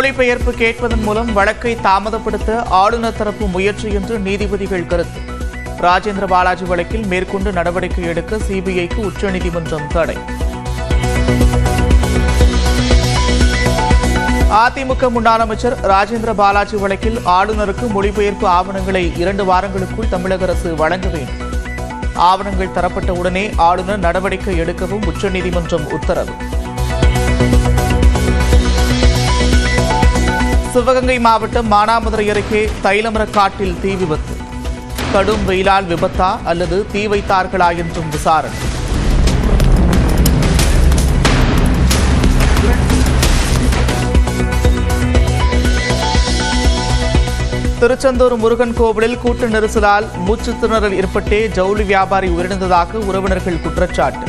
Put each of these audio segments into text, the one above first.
மொழிபெயர்ப்பு கேட்பதன் மூலம் வழக்கை தாமதப்படுத்த ஆளுநர் தரப்பு முயற்சி என்று நீதிபதிகள் கருத்து. ராஜேந்திர பாலாஜி வழக்கில் மேற்கொண்டு நடவடிக்கை எடுக்க சிபிஐக்கு உச்சநீதிமன்றம் தடை. அதிமுக முன்னாள் அமைச்சர் ராஜேந்திர பாலாஜி வழக்கில் ஆளுநருக்கு மொழிபெயர்ப்பு ஆவணங்களை 2 வாரங்களுக்குள் தமிழக அரசு வழங்க வேண்டும். ஆவணங்கள் தரப்பட்ட உடனே ஆளுநர் நடவடிக்கை எடுக்கவும் உச்சநீதிமன்றம் உத்தரவு. சிவகங்கை மாவட்டம் மானாமதுரை அருகே தைலமரக்காட்டில் தீ விபத்து. கடும் வெயிலால் விபத்தா அல்லது தீ வைத்தார்களா என்றும் விசாரணை. திருச்செந்தூர் முருகன் கோவிலில் கூட்ட நெரிசலால் மூச்சு திணறல் ஏற்பட்டே ஜவுளி வியாபாரி உயிரிழந்ததாக உறவினர்கள் குற்றச்சாட்டு.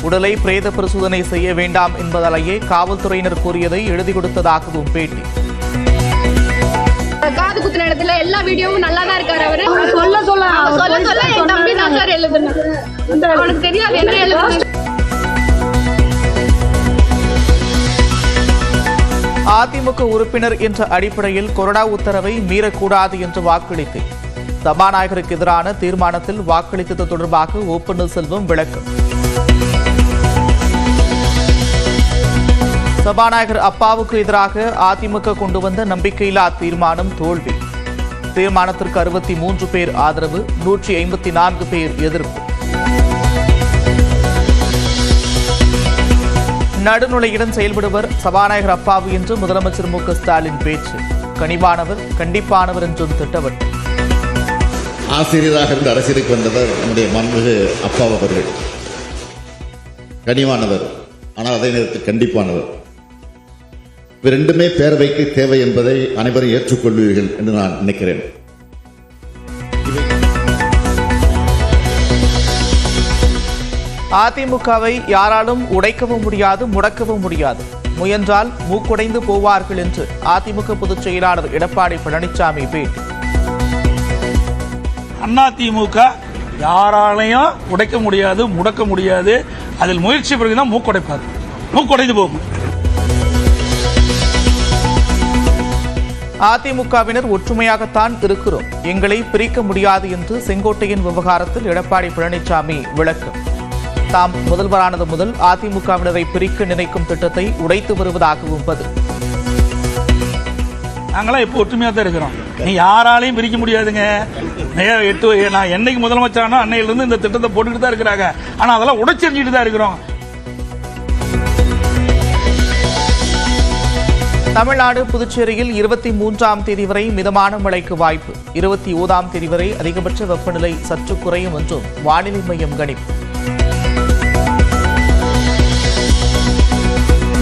உடலை பிரேத பரிசோதனை செய்ய வேண்டாம் என்பதாலேயே காவல்துறையினர் கூறியதை எழுதி கொடுத்ததாகவும் பேட்டி. காது குத்துன இடத்துல எல்லா வீடியோவும் நல்லா தான் இருக்காரு. அவரு சொல்ல என் தம்பி தான் சார் எழுதுனேன். அவனுக்கு தெரியாது என்ன எழுதுனேன். அதிமுக உறுப்பினர் என்ற அடிப்படையில் கொறடா உத்தரவை மீறக்கூடாது என்று வாக்களித்தேன். சபாநாயகருக்கு எதிரான தீர்மானத்தில் வாக்களித்தது தொடர்பாக ஓ பன்னீர்செல்வம் விளக்கம். சபாநாயகர் அப்பாவுக்கு எதிராக அதிமுக கொண்டு வந்த நம்பிக்கையில்லா தீர்மானம் தோல்வி. தீர்மானத்திற்கு 63 பேர் ஆதரவு, 154 பேர் எதிர்ப்பு. நடுநிலையுடன் செயல்படுவர் சபாநாயகர் அப்பாவு என்று முதலமைச்சர் மு க ஸ்டாலின் பேச்சு. கனிவானவர், கண்டிப்பானவர் என்றும் திட்டவட்டம். ஆசிரியராக இருந்து அரசியலுக்கு வந்தவர் நம்முடைய மாண்புமிகு அப்பாவு அவர்கள். கனிவானவர், ஆனால் அதே நேரத்தில் கண்டிப்பானவர். இவை ரெண்டுமே பேரவைக்கு தேவை என்பதை அனைவரும் ஏற்றுக்கொள்வீர்கள் என்று நான் நினைக்கிறேன். அதிமுகவை யாராலும் உடைக்கவும் முடியாது, முடக்கவும் முடியாது. முயன்றால் மூக்குடைந்து போவார்கள் என்று அதிமுக பொதுச் செயலாளர் எடப்பாடி பழனிசாமி பேட்டி. அதிமுக யாராலையும் உடைக்க முடியாது, முடக்க முடியாது. அதில் முயற்சி பிறகுதான் மூக்குடைப்பார், மூக்குடைந்து போகும். அதிமுகவினர் ஒற்றுமையாகத்தான் இருக்கிறோம், எங்களை பிரிக்க முடியாது என்று செங்கோட்டையின் விவகாரத்தில் எடப்பாடி பழனிசாமி விளக்கம். தாம் முதல்வரானது முதல் அதிமுகவினரை பிரிக்க நினைக்கும் திட்டத்தை உடைத்து வருவதாகவும் பதில். நாங்களாம் இப்போ ஒற்றுமையாக தான் இருக்கிறோம், நீ யாராலையும் பிரிக்க முடியாதுங்க. நான் என்னைக்கு முதலமைச்சரானோ அன்னையிலிருந்து இந்த திட்டத்தை போட்டுக்கிட்டு தான் இருக்கிறாங்க. ஆனால் அதெல்லாம் உடைச்செறிஞ்சிட்டு தான் இருக்கிறோம். தமிழ்நாடு புதுச்சேரியில் 23ஆம் தேதி வரை மிதமான மழைக்கு வாய்ப்பு. 29ஆம் தேதி வரை அதிகபட்ச வெப்பநிலை சற்று குறையும் என்றும் வானிலை மையம் கணிப்பு.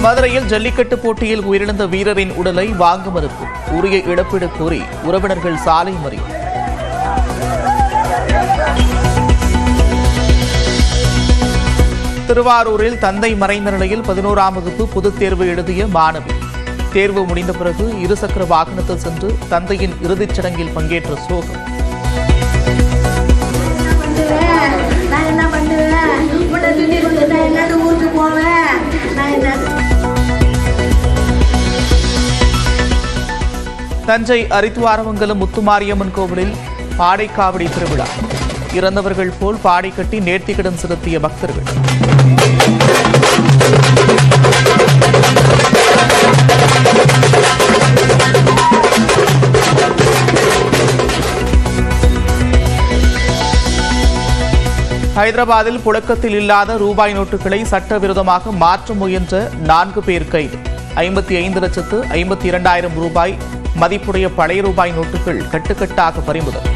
மதுரையில் ஜல்லிக்கட்டு போட்டியில் உயிரிழந்த வீரரின் உடலை வாங்க மறுப்பு. உரிய இழப்பீடு கோரி உறவினர்கள் சாலை மறியல். திருவாரூரில் தந்தை மறைந்த நிலையில் 11ஆம் வகுப்பு பொதுத் தேர்வு எழுதிய மாணவி. தேர்வு முடிந்த பிறகு இருசக்கர வாகனத்தில் சென்று தந்தையின் இறுதிச் சடங்கில் பங்கேற்ற சோகம். தஞ்சை அரித்துவாரமங்கலம் முத்துமாரியம்மன் கோவிலில் பாடைக்காவடி திருவிழா. இறந்தவர்கள் போல் பாடை கட்டி நேர்த்திக்கடன் செலுத்திய பக்தர்கள். ஹைதராபாத்தில் புழக்கத்தில் இல்லாத ரூபாய் நோட்டுகளை சட்டவிரோதமாக மாற்ற முயன்ற 4 பேர் கைது. 55,52,000 ரூபாய் மதிப்புடைய பழைய ரூபாய் நோட்டுகள் கட்டுக்கட்டாக பறிமுதல்.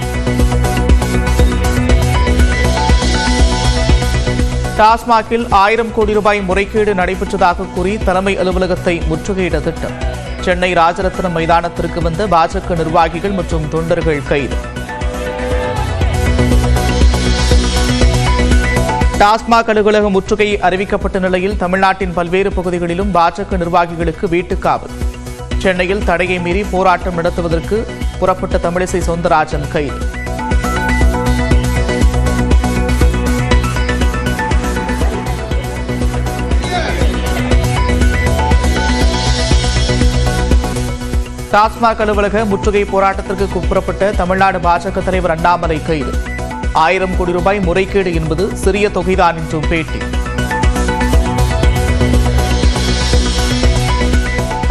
டாஸ்மாகில் 1000 கோடி ரூபாய் முறைகேடு நடைபெற்றதாக கூறி தலைமை அலுவலகத்தை முற்றுகையிட திட்டம். சென்னை ராஜரத்னம் மைதானத்திற்கு வந்த பாஜக நிர்வாகிகள் மற்றும் தொண்டர்கள் கைது. டாஸ்மாக் அலுவலக முற்றுகை அறிவிக்கப்பட்ட நிலையில் தமிழ்நாட்டின் பல்வேறு பகுதிகளிலும் பாஜக நிர்வாகிகளுக்கு வீட்டுக்காவல். சென்னையில் தடையை மீறி போராட்டம் நடத்துவதற்கு புறப்பட்ட தமிழிசை சவுந்தரராஜன் கைது. டாஸ்மாக் அலுவலக முற்றுகை போராட்டத்திற்கு கூப்பிடப்பட்ட தமிழ்நாடு பாஜக தலைவர் அண்ணாமலை கைது. 1000 கோடி ரூபாய் முறைகேடு என்பது சிறிய தொகைதான் என்றும் பேட்டி.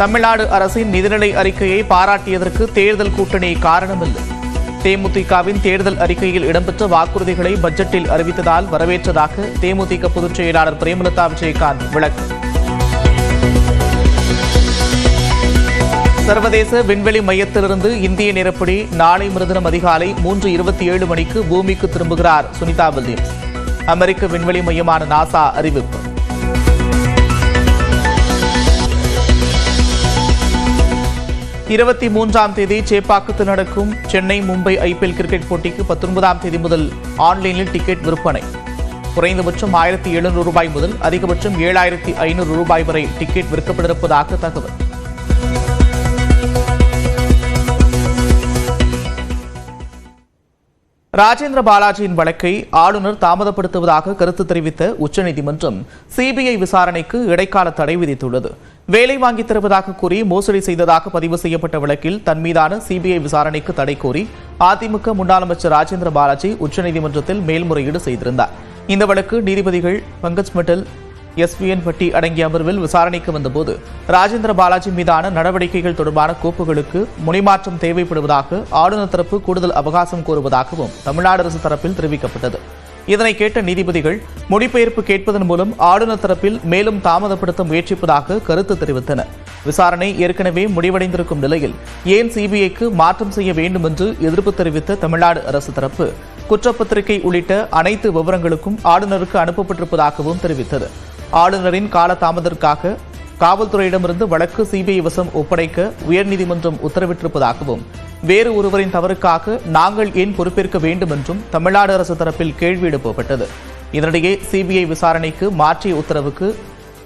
தமிழ்நாடு அரசின் நிதிநிலை அறிக்கையை பாராட்டியதற்கு தேர்தல் கூட்டணி காரணமில்லை. தேமுதிகவின் தேர்தல் அறிக்கையில் இடம்பெற்ற வாக்குறுதிகளை பட்ஜெட்டில் அறிவித்ததால் வரவேற்றதாக தேமுதிக பொதுச் செயலாளர் பிரேமலதா விஜயகாந்த் விளக்கம். சர்வதேச விண்வெளி மையத்திலிருந்து இந்திய நேரப்படி நாளை மறுதினம் அதிகாலை 3:27 மணிக்கு பூமிக்கு திரும்புகிறார் சுனிதா வில்லியம்ஸ். அமெரிக்க விண்வெளி மையமான நாசா அறிவிப்பு. இருபத்தி 23ஆம் தேதி சேப்பாக்கத்தில் நடக்கும் சென்னை மும்பை IPL கிரிக்கெட் போட்டிக்கு 19ஆம் தேதி முதல் ஆன்லைனில் டிக்கெட் விற்பனை. குறைந்தபட்சம் 1700 ரூபாய் முதல் அதிகபட்சம் 7500 ரூபாய் வரை டிக்கெட் விற்கப்பட்டிருப்பதாக தகவல். ராஜேந்திர பாலாஜியின் வழக்கை ஆளுநர் தாமதப்படுத்துவதாக கருத்து தெரிவித்த உச்சநீதிமன்றம் CBI விசாரணைக்கு இடைக்கால தடை விதித்துள்ளது. வேலை வாங்கித் தருவதாக கூறி மோசடி செய்ததாக பதிவு செய்யப்பட்ட வழக்கில் தன் மீதான CBI விசாரணைக்கு தடை கோரி அதிமுக முன்னாள் அமைச்சர் ராஜேந்திர பாலாஜி உச்சநீதிமன்றத்தில் மேல்முறையீடு செய்திருந்தார். இந்த வழக்கு நீதிபதிகள் பங்கஜ் மிட்டல், SVN பட்டி அடங்கிய அமர்வில் விசாரணைக்கு வந்தபோது ராஜேந்திர பாலாஜி மீதான நடவடிக்கைகள் தொடர்பான கோப்புகளுக்கு மொழிமாற்றம் தேவைப்படுவதாக ஆளுநர் தரப்பு கூடுதல் அவகாசம் கோருவதாகவும் தமிழ்நாடு அரசு தரப்பில் தெரிவிக்கப்பட்டது. இதனை கேட்ட நீதிபதிகள் மொழிபெயர்ப்பு கேட்பதன் மூலம் ஆளுநர் தரப்பில் மேலும் தாமதப்படுத்த முயற்சிப்பதாக கருத்து தெரிவித்தனர். விசாரணை ஏற்கனவே முடிவடைந்திருக்கும் நிலையில் ஏன் CBIக்கு மாற்றம் செய்ய வேண்டும் என்று எதிர்ப்பு தெரிவித்த தமிழ்நாடு அரசு தரப்பு குற்றப்பத்திரிகை உள்ளிட்ட அனைத்து விவரங்களுக்கும் ஆளுநருக்கு அனுப்பப்பட்டிருப்பதாகவும் தெரிவித்தது. ஆளுநரின் காலதாமதத்திற்காக காவல்துறையிடமிருந்து வழக்கு CBI வசம் ஒப்படைக்க உயர்நீதிமன்றம் உத்தரவிட்டிருப்பதாகவும் வேறு ஒருவரின் தவறுக்காக நாங்கள் ஏன் பொறுப்பேற்க வேண்டும் என்றும் தமிழ்நாடு அரசு தரப்பில் கேள்வி எழுப்பப்பட்டது. இதனிடையே CBI விசாரணைக்கு மாற்றிய உத்தரவுக்கு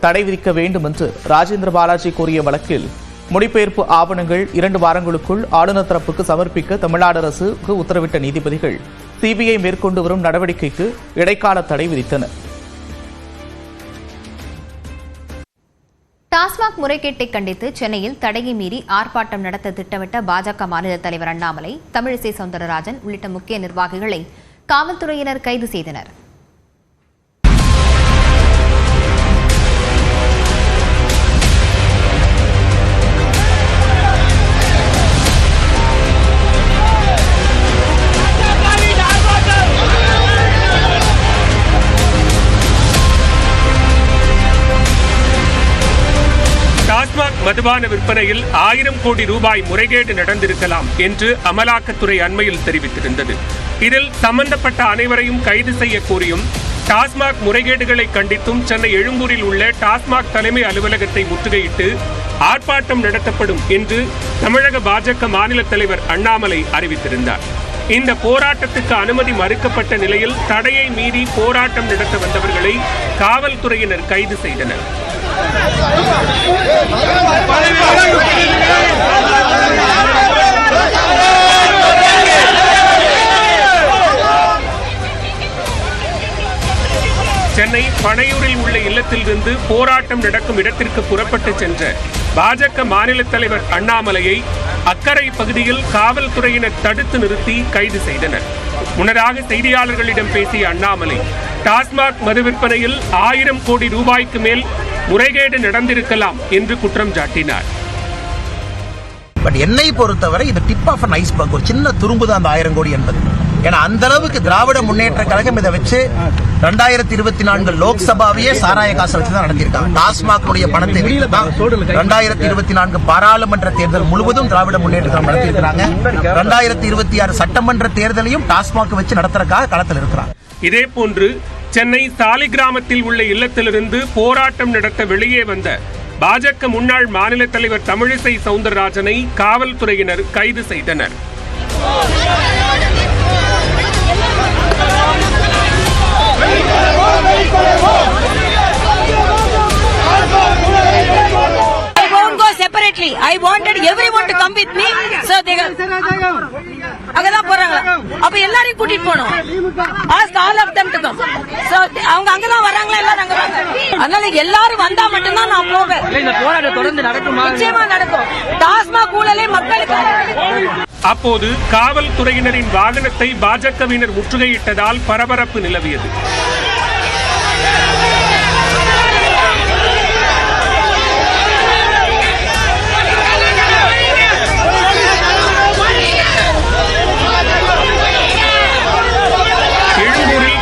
தடை விதிக்க வேண்டும் என்று ராஜேந்திர பாலாஜி கோரிய வழக்கில் மொழிபெயர்ப்பு ஆவணங்கள் 2 வாரங்களுக்குள் ஆளுநர் தரப்புக்கு சமர்ப்பிக்க தமிழ்நாடு அரசுக்கு உத்தரவிட்ட நீதிபதிகள் CBI மேற்கொண்டு வரும் நடவடிக்கைக்கு இடைக்கால தடை விதித்தனர். டாஸ்மாக் முறைகேட்டை கண்டித்து சென்னையில் தடையை மீறி ஆர்ப்பாட்டம் நடத்த திட்டமிட்ட பாஜக மாநில தலைவர் அண்ணாமலை, தமிழிசை சவுந்தரராஜன் உள்ளிட்ட முக்கிய நிர்வாகிகளை காவல்துறையினர் கைது செய்தனர். டாஸ்மாக் மதுபான விற்பனையில் 1000 கோடி ரூபாய் முறைகேடு நடந்திருக்கலாம் என்று அமலாக்கத்துறை அண்மையில் தெரிவித்திருந்தது. இதில் சம்பந்தப்பட்ட அனைவரையும் கைது செய்ய கோரியும் டாஸ்மாக் முறைகேடுகளை கண்டித்தும் சென்னை எழும்பூரில் உள்ள டாஸ்மாக் தலைமை அலுவலகத்தை முற்றுகையிட்டு ஆர்ப்பாட்டம் நடத்தப்படும் என்று தமிழக பாஜக மாநில தலைவர் அண்ணாமலை அறிவித்திருந்தார். இந்த போராட்டத்துக்கு அனுமதி மறுக்கப்பட்ட நிலையில் தடையை மீறி போராட்டம் நடத்த வந்தவர்களை காவல்துறையினர் கைது செய்தனர். சென்னை பனையூரில் உள்ள இல்லத்திலிருந்து போராட்டம் நடக்கும் இடத்திற்கு புறப்பட்டு சென்ற பாஜக மாநில தலைவர் அண்ணாமலையை அக்கரை பகுதியில் காவல்துறையினர் தடுத்து நிறுத்தி கைது செய்தனர். முன்னதாக செய்தியாளர்களிடம் பேசிய அண்ணாமலை, டாஸ்மாக் மது விற்பனையில் 1000 கோடி ரூபாய்க்கு மேல் முறைகேடு நடந்திருக்கலாம் என்று குற்றம் சாட்டினார். பட் என்னை பொறுத்தவரை இது டிப் ஆஃப் அன் ஐஸ்பர்க், ஒரு சின்ன துரும்பு தான் அந்த 1000 கோடி என்பது. ஏன்னா அந்த அளவுக்கு திராவிட முன்னேற்ற கழகம் இதை வச்சு 2024 லோக்சபாவையே சாராய காசை வச்சு தான் நடத்திருக்காங்க. டாஸ்மாக் பணத்தை 2024 பாராளுமன்ற தேர்தல் முழுவதும் திராவிட முன்னேற்ற கழகம் நடத்தியிருக்கிறாங்க. 2026 சட்டமன்ற தேர்தலையும் டாஸ்மாக் வச்சு நடத்துறதுக்காக களத்தில் இருக்கிறாங்க. இதே போன்று சென்னை சாலிகிராமத்தில் உள்ள இல்லத்திலிருந்து போராட்டம் நடத்த வெளியே வந்த பாஜக முன்னாள் மாநில தலைவர் தமிழிசை சவுந்தரராஜனை காவல்துறையினர் கைது செய்தனர். Separately, I wanted everyone to come with me, so they அங்கதான் போறாங்க. அப்ப எல்லாரையும் கூட்டிட்டு போனோம். Ask all of them to come. So அவங்க அங்கதான் வராங்களா, எல்லாரும் அங்க வாங்க. அதனால எல்லாரும் வந்தா மட்டும்தான் நான் போவேன். இந்த போராட்டம் தொடர்ந்து நடக்குமா? நிச்சயமா நடக்கும். டாஸ்மாக் ஊழல் எம்எல்ஏ மக்களுக்கு. அப்போது காவல்துறையினரின் வாகனத்தை பாஜகவினர் முற்றுகையிட்டதால் பரபரப்பு நிலவியது.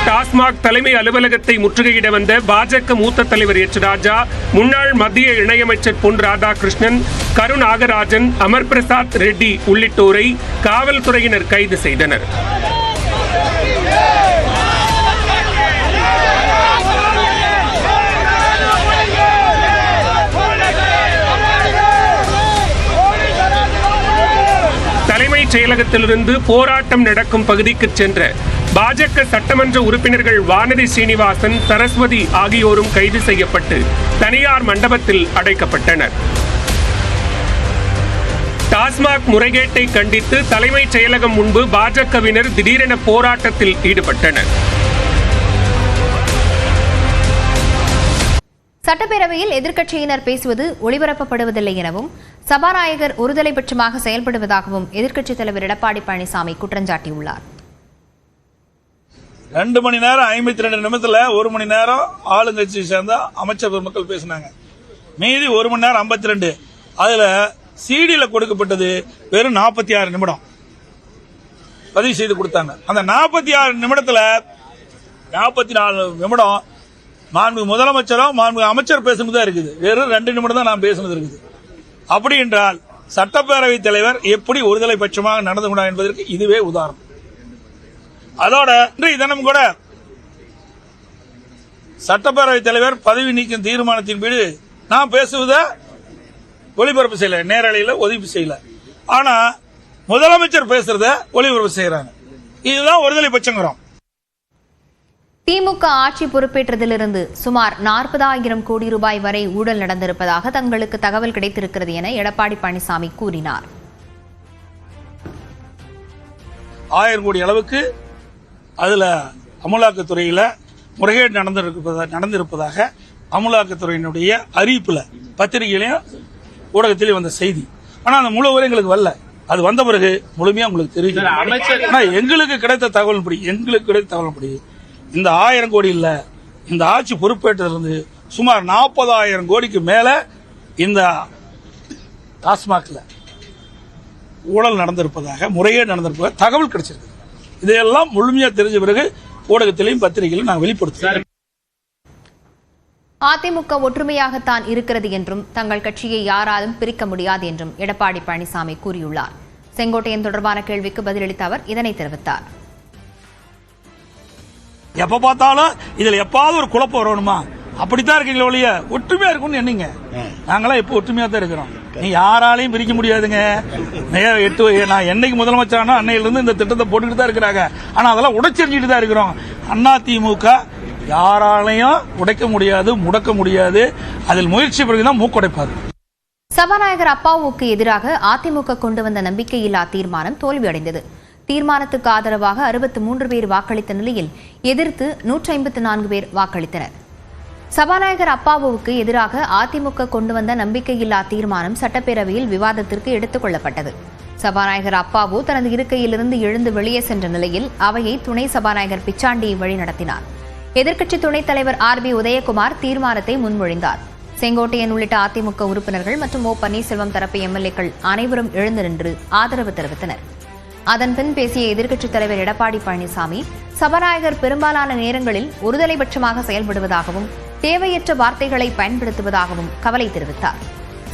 டாஸ்மாக் தலைமை அலுவலகத்தை முற்றுகையிட வந்த பாஜக மூத்த தலைவர் எச் ராஜா, முன்னாள் மத்திய இணையமைச்சர் பொன் ராதாகிருஷ்ணன், கரு நாகராஜன், அமர் பிரசாத் ரெட்டி உள்ளிட்டோரை காவல்துறையினர் கைது செய்தனர். தலைமைச் செயலகத்திலிருந்து போராட்டம் நடக்கும் பகுதிக்கு சென்ற பாஜக சட்டமன்ற உறுப்பினர்கள் வானதி சீனிவாசன், சரஸ்வதி ஆகியோரும் கைது செய்யப்பட்டு தனியார் மண்டபத்தில் அடைக்கப்பட்டனர். டாஸ்மாக் முறைகேட்டை கண்டித்து தலைமைச் செயலகம் முன்பு பாஜகவினர் திடீரென போராட்டத்தில் ஈடுபட்டனர். சட்டப்பேரவையில் எதிர்க்கட்சியினர் பேசுவது ஒளிபரப்பப்படுவதில்லை எனவும் சபாநாயகர் ஒருதலைபட்சமாக செயல்படுவதாகவும் எதிர்க்கட்சித் தலைவர் எடப்பாடி பழனிசாமி குற்றஞ்சாட்டியுள்ளார். 2 மணி நேரம் 52 நிமிஷத்துல 1 மணி நேரம் ஆளுங்கட்சி சேர்ந்த அமைச்சர் பெருமக்கள் பேசினாங்க. மீதி 1 மணி நேரம் 52. அதுல சிடியில கொடுக்கப்பட்டது வெறும் 46 நிமிடம் பதிவு செய்து கொடுத்தாங்க. அந்த 46 நிமிடத்துல 44 நிமிடம் மாண்பு முதலமைச்சரும் மாண்பு அமைச்சர் பேசுனதா இருக்குது. வெறும் 2 நிமிடம் தான் நான் பேசுனது இருக்குது. அப்படி என்றால் சட்டப்பேரவைத் தலைவர் எப்படி ஒருதலை பட்சமாக நடந்து கொண்டார் என்பதற்கு இதுவே உதாரணம். அதோட இன்றைய தினம் கூட சட்டப்பேரவைத் தலைவர் பதவி நீக்கும் தீர்மானத்தின்படி நான் பேசுவதை ஒளிபரப்பு செய்யல, நேரலையில் ஒதுக்கி செய்யல. ஆனா முதலமைச்சர் பேசுறத ஒளிபரப்பு செய்யறாங்க. இதுதான் ஒருதலை பட்சங்கிறோம். திமுக ஆட்சி பொறுப்பேற்றதிலிருந்து சுமார் 40,000 கோடி ரூபாய் வரை ஊழல் நடந்திருப்பதாக தங்களுக்கு தகவல் கிடைத்திருக்கிறது என எடப்பாடி பழனிசாமி கூறினார். 1000 கோடி அளவுக்கு அதுல அமலாக்கத்துறையில முறைகேடு நடந்திருப்பதாக அமலாக்கத்துறையினுடைய அறிவிப்புல பத்திரிகையிலையும் ஊடகத்திலையும் வந்த செய்தி. ஆனா அந்த முழு எங்களுக்கு வரல. அது வந்த பிறகு முழுமையா உங்களுக்கு தெரியும். ஆனா எங்களுக்கு கிடைத்த தகவல்படி இந்த 1000 கோடி இல்ல, இந்த ஆட்சி பொறுப்பேற்றிலிருந்து சுமார் 40,000 கோடிக்கு மேல இந்த டாஸ்மாக்ல ஊழல் நடந்திருப்பதாக, முறைகேடு நடந்திருப்பதாக தகவல் கிடைச்சிருக்கு. இதையெல்லாம் முழுமையா தெரிஞ்ச பிறகு ஊடகத்திலையும் பத்திரிகையிலும் நான் வெளிப்படுத்துகிறேன். அதிமுக ஒற்றுமையாகத்தான் இருக்கிறது என்றும் தங்கள் கட்சியை யாராலும் பிரிக்க முடியாது என்றும் எடப்பாடி பழனிசாமி கூறியுள்ளார். செங்கோட்டையன் தொடர்பான கேள்விக்கு பதிலளித்த அவர் இதனை தெரிவித்தார். எப்ப பார்த்தாலும் இதுல எப்பாவது ஒரு குழப்பம் வரணுமா? அப்படித்தான் இருக்கீங்களா ஒழிய ஒற்றுமையா இருக்கும்னு என்னங்க? நாங்களாம் இப்ப ஒற்றுமையா தான் இருக்கிறோம். நீ யாராலையும் பிரிக்க முடியாதுங்க. நான் என்னைக்கு முதலமைச்சரானோ அன்னையிலிருந்து இந்த திட்டத்தை போட்டுக்கிட்டு தான் இருக்கிறாங்க. ஆனா அதெல்லாம் உடைச்செறிஞ்சிட்டு தான் இருக்கிறோம். அதிமுக யாராலையும் உடைக்க முடியாது, முடக்க முடியாது. அதில் முயற்சி பிறகுதான் மூக்குடைப்பாரு. சபாநாயகர் அப்பாவுக்கு எதிராக அதிமுக கொண்டு வந்த நம்பிக்கையில்லா தீர்மானம் தோல்வியடைந்தது. தீர்மானத்துக்கு ஆதரவாக 63 பேர் வாக்களித்த நிலையில் எதிர்த்து 154 பேர் வாக்களித்தனர். சபாநாயகர் அப்பாவுக்கு எதிராக அதிமுக கொண்டு வந்த நம்பிக்கையில்லா தீர்மானம் சட்டப்பேரவையில் விவாதத்திற்கு எடுத்துக் கொள்ளப்பட்டது. சபாநாயகர் அப்பாவு தனது இருக்கையிலிருந்து எழுந்து வெளியே சென்ற நிலையில் அவையை துணை சபாநாயகர் பிச்சாண்டி வழிநடத்தினார். எதிர்க்கட்சி துணைத் தலைவர் RB உதயகுமார் தீர்மானத்தை முன்மொழிந்தார். செங்கோட்டையன் உள்ளிட்ட அதிமுக உறுப்பினர்கள் மற்றும் ஓ பன்னீர்செல்வம் தரப்பு எம்எல்ஏக்கள் அனைவரும் எழுந்து நின்று ஆதரவு தெரிவித்தனர். அதன்பின் பேசிய எதிர்க்கட்சித் தலைவர் எடப்பாடி பழனிசாமி, சபாநாயகர் பெரும்பாலான நேரங்களில் ஒருதலைபட்சமாக செயல்படுவதாகவும் தேவையற்ற வார்த்தைகளை பயன்படுத்துவதாகவும் கவலை தெரிவித்தார்.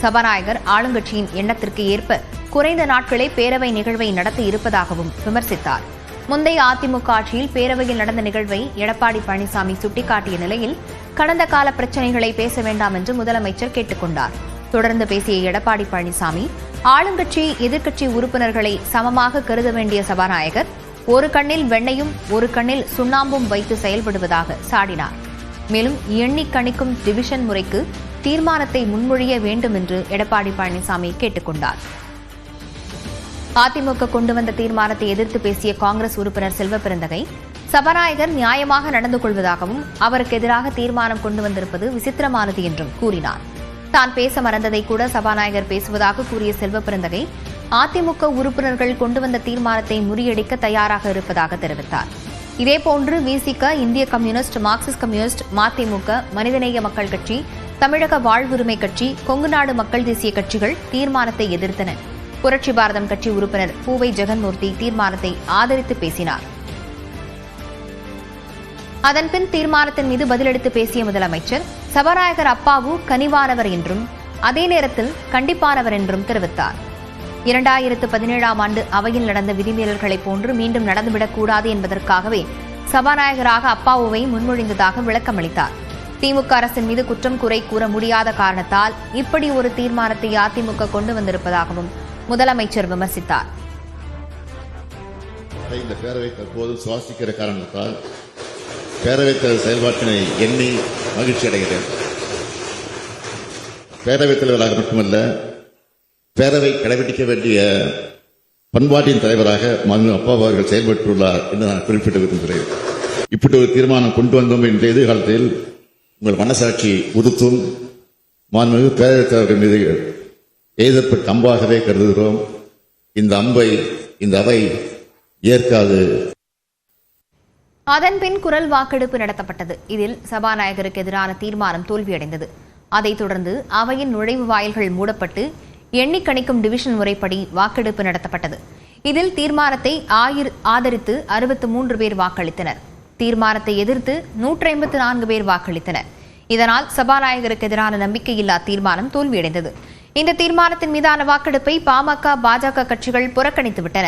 சபாநாயகர் ஆளுங்கட்சியின் எண்ணத்திற்கு ஏற்ப குறைந்த நாட்களே பேரவை நிகழ்வை நடத்தி இருப்பதாகவும் விமர்சித்தார். முந்தைய அதிமுக ஆட்சியில் பேரவையில் நடந்த நிகழ்வை எடப்பாடி பழனிசாமி சுட்டிக்காட்டிய நிலையில் கடந்த கால பிரச்சினைகளை பேச வேண்டாம் என்று முதலமைச்சர் கேட்டுக் கொண்டார். தொடர்ந்து பேசிய எடப்பாடி பழனிசாமி, ஆளுங்கட்சி எதிர்க்கட்சி உறுப்பினர்களை சமமாக கருத வேண்டிய சபாநாயகர் ஒரு கண்ணில் வெண்ணையும் ஒரு கண்ணில் சுண்ணாம்பும் வைத்து செயல்படுவதாக சாடினார். மேலும் எண்ணி கணிக்கும் டிவிஷன் முறைக்கு தீர்மானத்தை முன்மொழிய வேண்டும் என்று எடப்பாடி பழனிசாமி கேட்டுக் கொண்டார். அதிமுக கொண்டு வந்த தீர்மானத்தை எதிர்த்து பேசிய காங்கிரஸ் உறுப்பினர் செல்வபெருந்தகை, சபாநாயகர் நியாயமாக நடந்து கொள்வதாகவும் அவருக்கு எதிராக தீர்மானம் கொண்டு வந்திருப்பது விசித்திரமானது என்றும் கூறினார். தான் பேச மறந்ததை கூட சபாநாயகர் பேசுவதாக கூறிய செல்வபெருந்தகை, அதிமுக உறுப்பினர்கள் கொண்டு வந்த தீர்மானத்தை முறியடிக்க தயாராக இருப்பதாக தெரிவித்தார். இதேபோன்று விசிக, இந்திய கம்யூனிஸ்ட், மார்க்சிஸ்ட் கம்யூனிஸ்ட், மதிமுக, மனிதநேய மக்கள் கட்சி, தமிழக வாழ்வுரிமை கட்சி, கொங்குநாடு மக்கள் தேசிய கட்சிகள் தீர்மானத்தை எதிர்த்தன. புரட்சி பாரதம் கட்சி உறுப்பினர் பூவை ஜெகன்மூர்த்தி தீர்மானத்தை ஆதரித்து பேசினார். அதன்பின் தீர்மானத்தின் மீது பதிலளித்து பேசிய முதலமைச்சர், சபாநாயகர் அப்பாவு கனிவானவர் என்றும் அதே நேரத்தில் கண்டிப்பானவர் என்றும் தெரிவித்தார். 2017ஆம் ஆண்டு அவையில் நடந்த விதிமீறல்களைப் போன்று மீண்டும் நடந்துவிடக்கூடாது என்பதற்காகவே சபாநாயகராக அப்பாவுவை முன்மொழிந்ததாக விளக்கமளித்தார். திமுக அரசின் மீது குற்றம் குறை கூற முடியாத காரணத்தால் இப்படி ஒரு தீர்மானத்தை அதிமுக கொண்டு வந்திருப்பதாகவும் முதலமைச்சர் விமர்சித்தார். இந்த பேரவை தற்போது சுவாசிக்கிற காரணத்தால் பேரவைத் தலைவர் செயல்பாட்டினை எண்ணி மகிழ்ச்சி அடைகிறேன். பேரவைத் தலைவராக மட்டுமல்ல, பேரவை கடைபிடிக்க வேண்டிய பண்பாட்டின் தலைவராக மாண்புமிகு அப்பா அவர்கள் செயல்பட்டுள்ளார் என்று நான் குறிப்பிட விரும்புகிறேன். இப்படி ஒரு தீர்மானம் கொண்டு வந்தோம் என்ற எதிர்காலத்தில் உங்கள் மனசாட்சி உறுத்தும். மாண்புமிகு பேரவைத் தலைவர்கள் மீது எய்தப்பட்ட அம்பாகவே கருதுகிறோம். இந்த அம்பை இந்த அவை ஏற்காது. அதன்பின் குரல் வாக்கெடுப்பு நடத்தப்பட்டது. இதில் சபாநாயகருக்கு எதிரான தீர்மானம் தோல்வியடைந்தது. அதைத் தொடர்ந்து அவையின் நுழைவு வாயில்கள் மூடப்பட்டு எண்ணி கணிக்கும் டிவிஷன் முறைப்படி வாக்கெடுப்பு நடத்தப்பட்டது. இதில் தீர்மானத்தை ஆதரித்து 63 பேர் வாக்களித்தனர். தீர்மானத்தை எதிர்த்து 154 பேர் வாக்களித்தனர். இதனால் சபாநாயகருக்கு எதிரான நம்பிக்கையில்லா தீர்மானம் தோல்வியடைந்தது. இந்த தீர்மானத்தின் மீதான வாக்கெடுப்பை பாமக, பாஜக கட்சிகள் புறக்கணித்துவிட்டன.